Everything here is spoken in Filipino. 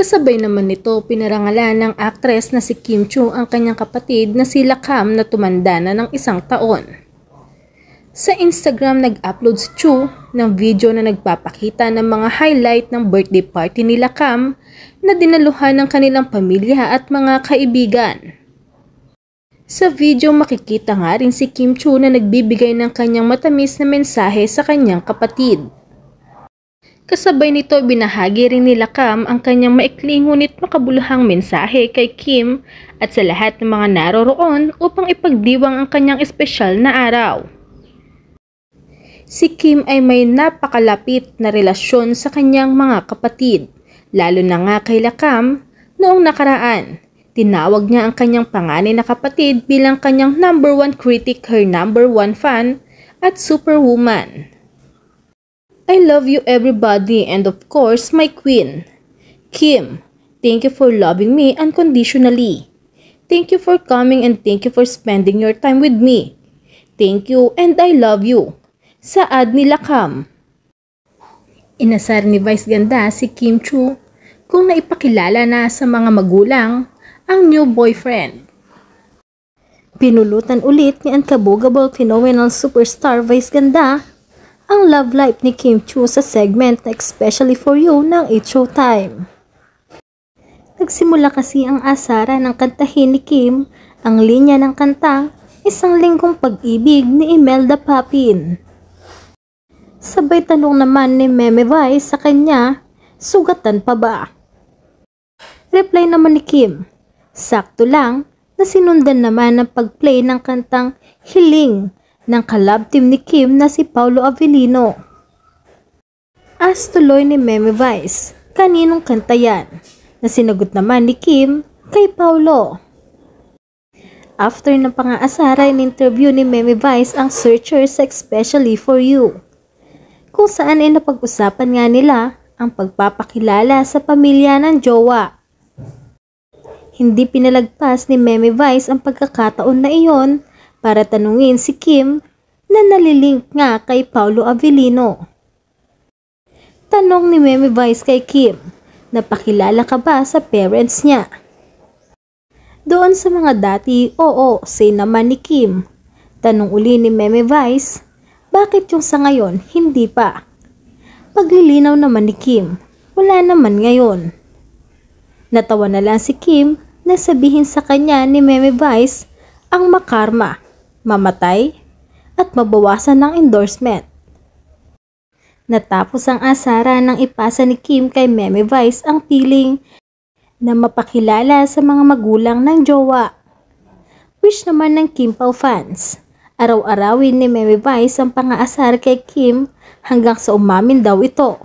Kasabay naman nito, pinarangalan ng aktres na si Kim Chiu ang kanyang kapatid na si Lakam na tumanda na ng 1 taon. Sa Instagram, nag-upload si Chiu ng video na nagpapakita ng mga highlight ng birthday party ni Lakam na dinaluhan ng kanilang pamilya at mga kaibigan. Sa video, makikita nga rin si Kim Chiu na nagbibigay ng kanyang matamis na mensahe sa kanyang kapatid. Kasabay nito, binahagi rin ni Lakam ang kanyang maikling ngunit makabuluhang mensahe kay Kim at sa lahat ng mga naroroon upang ipagdiwang ang kanyang espesyal na araw. Si Kim ay may napakalapit na relasyon sa kanyang mga kapatid, lalo na nga kay Lakam. Noong nakaraan, tinawag niya ang kanyang panganay na kapatid bilang kanyang #1 critic, her #1 fan at superwoman. I love you everybody and of course my queen. Kim, thank you for loving me unconditionally. Thank you for coming and thank you for spending your time with me. Thank you and I love you. Saad ni Lakam. Inasar ni Vice Ganda si Kim Chiu kung naipakilala na sa mga magulang ang new boyfriend. Pinulutan ulit ni Unkabogable Phenomenal Superstar Vice Ganda ang love life ni Kim Chiu sa segment na Especially For You ng 8 Showtime. Nagsimula kasi ang asara ng kantahin ni Kim ang linya ng kantang Isang Linggong Pag-ibig ni Imelda Papin. Sabay tanong naman ni Meme Vice sa kanya, sugatan pa ba? Reply naman ni Kim, sakto lang na sinundan naman ng pag-play ng kantang Hiling ng kalab team ni Kim na si Paulo Avellino. As tuloy ni Meme Vice, kaninong kanta yan? Na sinagot naman ni Kim kay Paulo. After ng pang-aasara, in-interview ni Meme Vice ang searcher sa Especially For You, kung saan ay napag-usapan nga nila ang pagpapakilala sa pamilya ng jowa. Hindi pinalagpas ni Meme Vice ang pagkakataon na iyon para tanungin si Kim na nalilink nga kay Paulo Avellino. Tanong ni Meme Vice kay Kim, napakilala ka ba sa parents niya? Doon sa mga dati, oo, say naman ni Kim. Tanong uli ni Meme Vice, bakit yung sa ngayon, hindi pa? Paglilinaw naman ni Kim, wala naman ngayon. Natawa na lang si Kim na sabihin sa kanya ni Meme Vice ang makarma, mamatay, at mabawasan ng endorsement. Natapos ang asara nang ipasa ni Kim kay Meme Vice ang piling na mapakilala sa mga magulang ng jowa. Wish naman ng Kim Pao fans, araw-arawin ni Meme Vice ang pang-aasar kay Kim hanggang sa umamin daw ito.